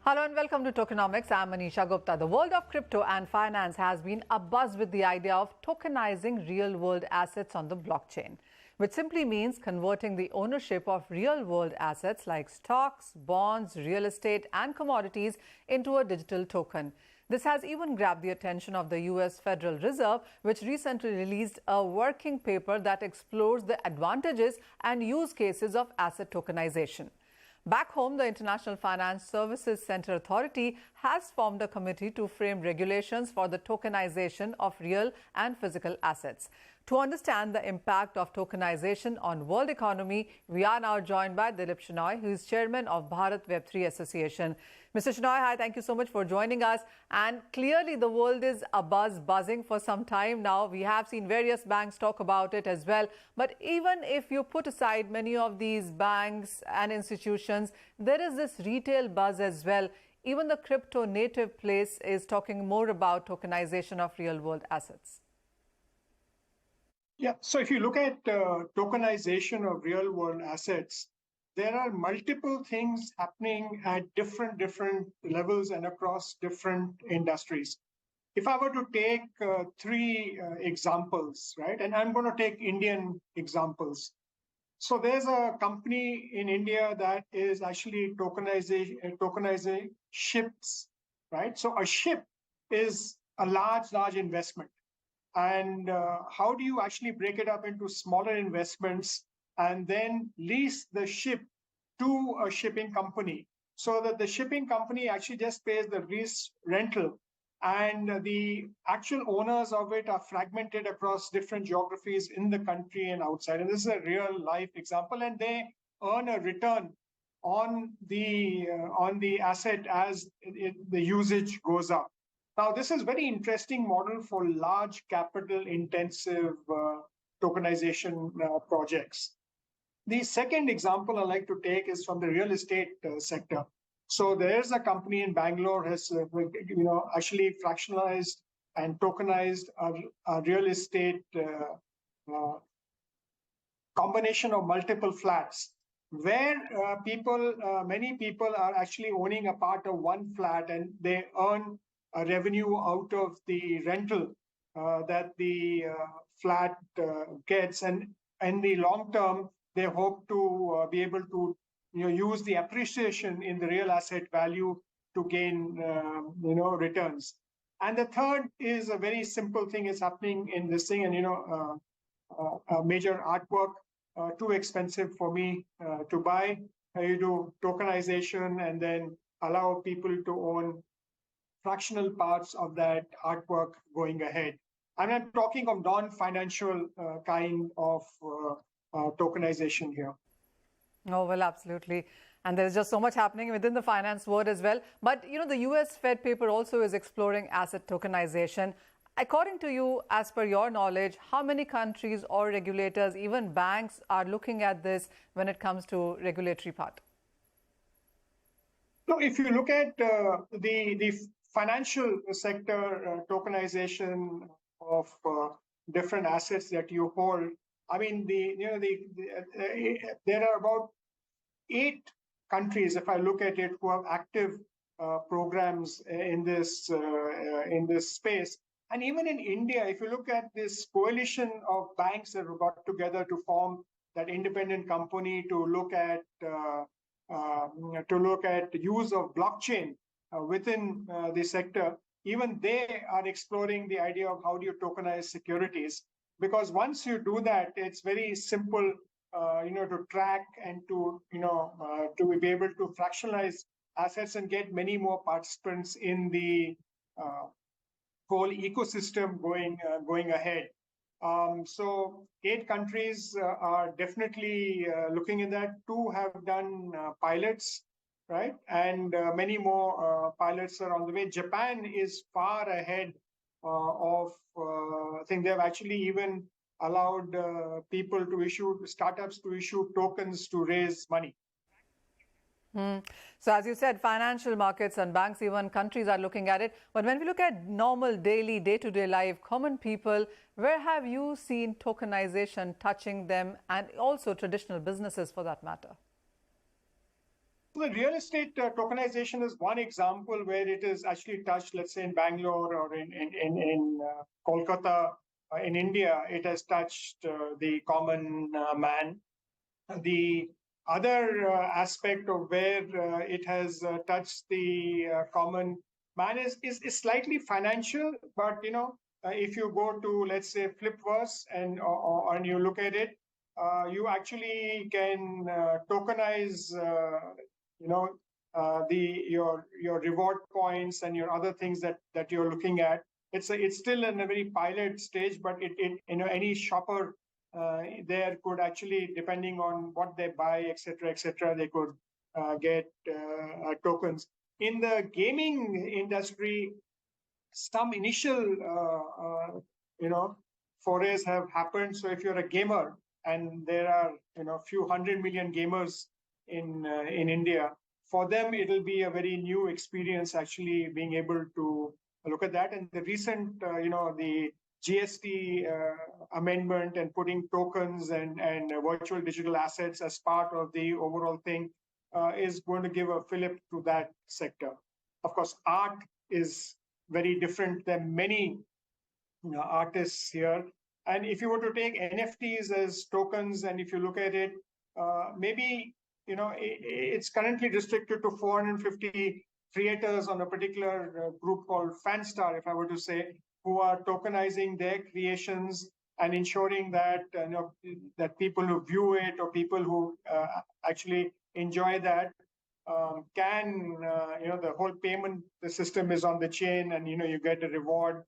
Hello and welcome to Tokenomics. I'm Manisha Gupta. The world of crypto and finance has been abuzz with the idea of tokenizing real-world assets on the blockchain, which simply means converting the ownership of real-world assets like stocks, bonds, real estate and commodities into a digital token. This has even grabbed the attention of the US Federal Reserve, which recently released a working paper that explores the advantages and use cases of asset tokenization. Back home, the International Finance Services Center Authority has formed a committee to frame regulations for the tokenization of real and physical assets. To understand the impact of tokenization on world economy, we are now joined by Dilip Chenoy, who is chairman of Bharat Web3 Association. Mr. Chenoy, hi, thank you so much for joining us. And clearly the world is buzzing for some time now. We have seen various banks talk about it as well. But even if you put aside many of these banks and institutions, there is this retail buzz as well. Even the crypto native place is talking more about tokenization of real world assets. Yeah, so if you look at tokenization of real world assets, there are multiple things happening at different levels and across different industries. If I were to take three examples, right, and I'm going to take Indian examples. So there's a company in India that is actually tokenizing ships, right? So a ship is a large investment. And how do you actually break it up into smaller investments and then lease the ship to a shipping company so that the shipping company actually just pays the lease rental and the actual owners of it are fragmented across different geographies in the country and outside. And this is a real life example, and they earn a return on the asset as the usage goes up. Now, this is very interesting model for large capital intensive tokenization projects. The second example I like to take is from the real estate sector. So there's a company in Bangalore has actually fractionalized and tokenized a real estate combination of multiple flats where many people are actually owning a part of one flat and they earn a revenue out of the rental that the flat gets, and in the long term they hope to be able to use the appreciation in the real asset value to gain returns. And the third is a very simple thing is happening in this thing, and a major artwork too expensive for me to buy. You do tokenization and then allow people to own fractional parts of that artwork going ahead. And I'm talking of non-financial kind of tokenization here. Oh, well, absolutely. And there's just so much happening within the finance world as well. But, the US Fed paper also is exploring asset tokenization. According to you, as per your knowledge, how many countries or regulators, even banks, are looking at this when it comes to regulatory part? So if you look at the financial sector tokenization of different assets that you hold, I mean, there are about 8 countries, if I look at it, who have active programs in this space. And even in India, if you look at this coalition of banks that have got together to form that independent company to look at the use of blockchain within the sector, even they are exploring the idea of how do you tokenize securities. Because once you do that, it's very simple, to track and to be able to fractionalize assets and get many more participants in the whole ecosystem going ahead. So 8 countries are definitely looking at that. 2 have done pilots, right? And many more pilots are on the way. Japan is far ahead of, I think they've actually even allowed startups to issue tokens to raise money. So as you said, financial markets and banks, even countries are looking at it. But when we look at normal daily, day-to-day life, common people, where have you seen tokenization touching them and also traditional businesses for that matter? The real estate tokenization is one example where it is actually touched, let's say in Bangalore or in Kolkata, in India, it has touched the common man. The other aspect of where it has touched the common man is slightly financial, but if you go to, let's say, Flipverse and you look at it, you actually can tokenize your reward points and your other things that you're looking at. It's still in a very pilot stage, but any shopper there could actually, depending on what they buy, etc., they could get tokens. In the gaming industry, some initial forays have happened. So if you're a gamer, and there are few 100 million gamers in India, for them it'll be a very new experience actually being able to look at that. And the recent the GST amendment and putting tokens and virtual digital assets as part of the overall thing is going to give a fillip to that sector. Of course, art is very different. There are many artists here. And if you were to take NFTs as tokens, and if you look at it, maybe it's currently restricted to 450 creators on a particular group called Fanstar, if I were to say, who are tokenizing their creations and ensuring that that people who view it or people who actually enjoy that can the whole payment the system is on the chain, and you get a reward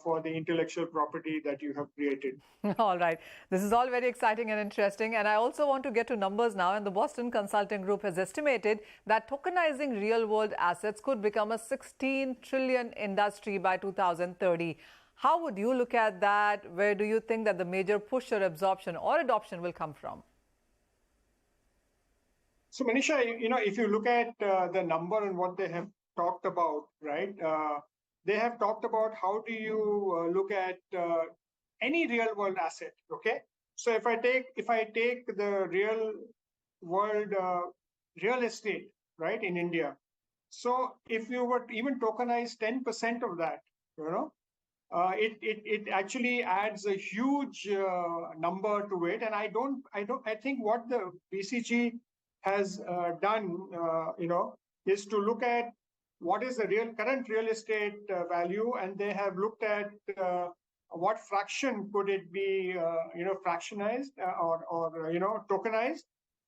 for the intellectual property that you have created. All right. This is all very exciting and interesting. And I also want to get to numbers now. And the Boston Consulting Group has estimated that tokenizing real-world assets could become a 16 trillion industry by 2030. How would you look at that? Where do you think that the major push or absorption or adoption will come from? So, Manisha, if you look at the number and what they have talked about, right? They have talked about how do you look at any real world asset. Okay, so if I take the real world real estate, right, in India, so if you were to even tokenize 10% of that, it actually adds a huge number to it. And I think what the BCG has done, is to look at what is the current real estate value, and they have looked at what fraction could it be, fractionized or tokenized,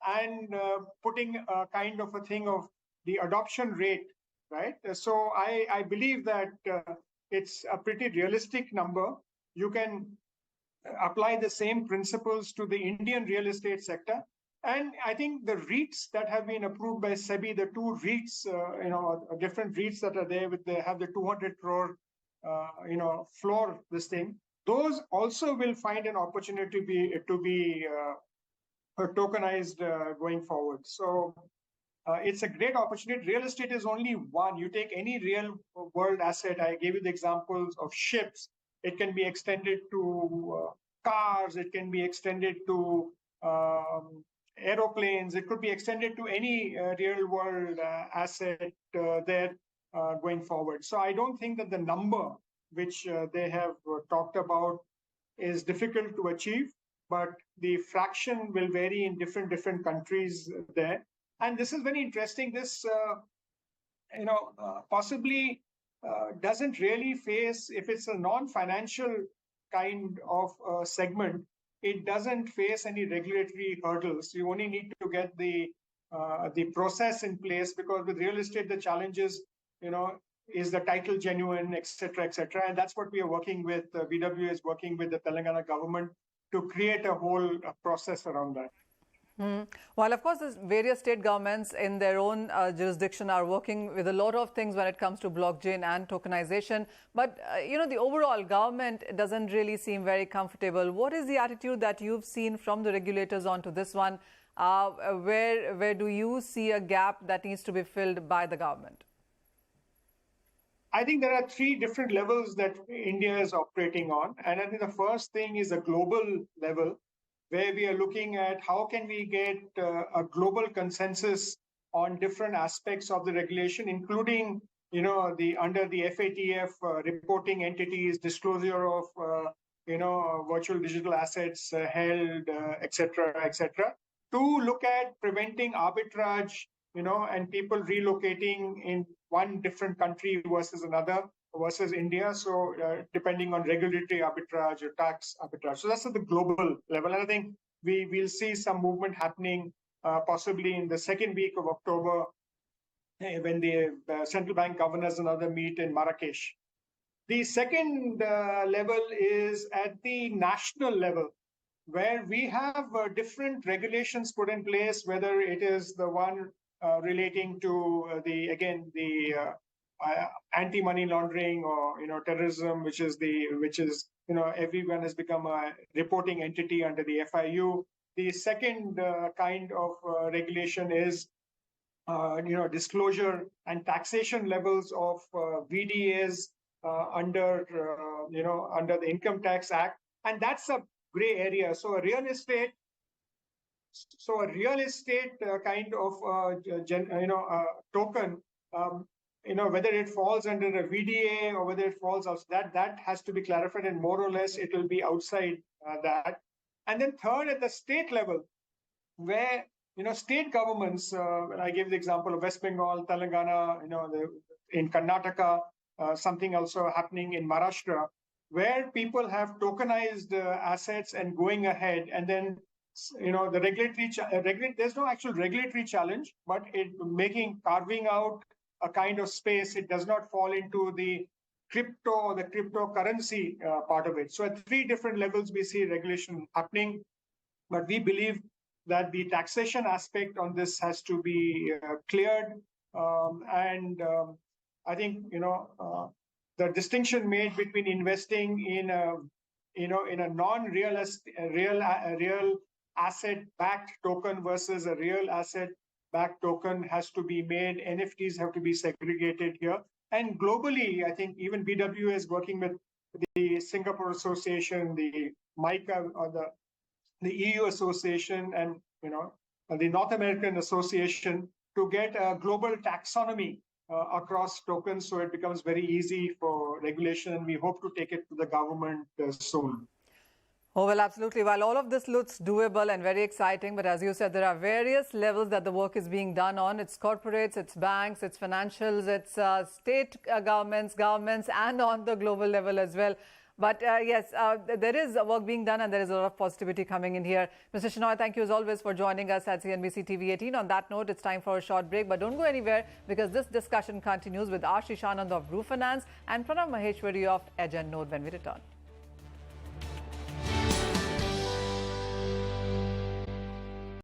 and putting a kind of a thing of the adoption rate, right? So I believe that it's a pretty realistic number. You can apply the same principles to the Indian real estate sector. And I think the REITs that have been approved by SEBI, the two REITs, different REITs that are there have the 200 crore, floor, this thing, those also will find an opportunity to be tokenized going forward. So it's a great opportunity. Real estate is only one. You take any real world asset. I gave you the examples of ships. It can be extended to cars. It can be extended to aeroplanes. It could be extended to any real world asset there going forward. So I don't think that the number which they have talked about is difficult to achieve, but the fraction will vary in different countries there. And this is very interesting. This possibly doesn't really face, if it's a non-financial kind of segment, it doesn't face any regulatory hurdles. You only need to get the process in place, because with real estate, the challenges, is the title genuine, etc., etc. And that's what we are working with. VW is working with the Telangana government to create a whole process around that. While, of course, the various state governments in their own jurisdiction are working with a lot of things when it comes to blockchain and tokenization, but, the overall government doesn't really seem very comfortable. What is the attitude that you've seen from the regulators onto this one? Where do you see a gap that needs to be filled by the government? I think there are three different levels that India is operating on. And I think the first thing is a global level, where we are looking at how can we get a global consensus on different aspects of the regulation, including under the FATF reporting entities, disclosure of virtual digital assets held, etc., to look at preventing arbitrage, and people relocating in one different country versus another, versus India. So depending on regulatory arbitrage or tax arbitrage. So that's at the global level. And I think we will see some movement happening possibly in the second week of October when the central bank governors and others meet in Marrakesh. The second level is at the national level, where we have different regulations put in place, whether it is the one relating to the anti-money laundering or terrorism, which is everyone has become a reporting entity under the FIU. The second kind of regulation is disclosure and taxation levels of VDAs under the Income Tax Act, and that's a gray area. So a real estate kind of token, whether it falls under a VDA or whether it falls outside, that has to be clarified, and more or less it will be outside that. And then third, at the state level, where state governments, I gave the example of West Bengal, Telangana, in Karnataka, something also happening in Maharashtra, where people have tokenized assets and going ahead, and then the there's no actual regulatory challenge, but carving out a kind of space. It does not fall into the crypto or the cryptocurrency part of it. So at three different levels, we see regulation happening, but we believe that the taxation aspect on this has to be cleared. I think the distinction made between investing in a non-real real asset-backed token versus a real asset-backed token has to be made. NFTs have to be segregated here. And globally, I think even BW is working with the Singapore Association, the MICA, or the EU Association, and the North American Association to get a global taxonomy across tokens, so it becomes very easy for regulation, and we hope to take it to the government soon. Oh, well, absolutely. While all of this looks doable and very exciting, but as you said, there are various levels that the work is being done on. It's corporates, it's banks, it's financials, it's state governments, and on the global level as well. But yes, there is work being done, and there is a lot of positivity coming in here. Mr. Chenoy, thank you as always for joining us at CNBC TV18. On that note, it's time for a short break, but don't go anywhere, because this discussion continues with Ashish, Anand of Whrrl and Pranav Maheshwari of Edge and Node when we return.